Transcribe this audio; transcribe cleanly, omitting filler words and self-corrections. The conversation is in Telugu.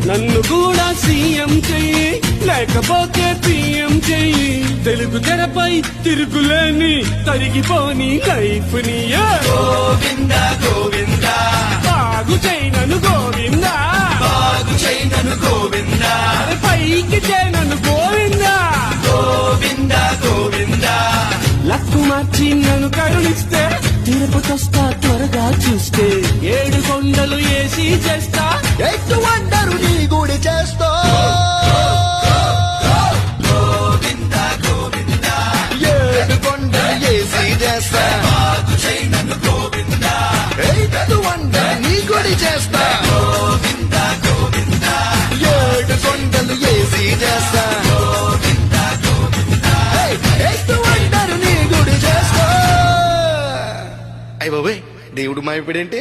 నన్ను కూడా సీఎం చెయ్యి, లేకపోతే పిఎం చెయ్యి. తెలుగు తెరపై తిరుగులేని తరిగిపోని లైఫ్ ని గోవింద గోవింద బాగు చేయనను గోవింద, బాగు చేయనను గోవింద, పైకి చేయనను గోవింద. గోవింద గోవింద లక్కు మార్చి నన్ను కరుణిస్తే తిరుపతొస్తా త్వరగా చూస్తే. 7 కొండలు ఏసీ చేస్తా, ఎత్తు వండరు నీ గుడి చేస్తా. గోవింద గోవింద 7 కొండలు ఏసీ చేస్తా. బాగు చేయనను గోవింద, ఎత్తు వండరు నీ గుడి చేస్తా. గోవింద గోవింద 7 కొండలు ఏసీ చేస్తా. గోవింద గోవింద ఎత్తు వండరు నీ గుడి చేస్తా. అయ్య బాబోయ్, దేవుడు మాయపడేంటి?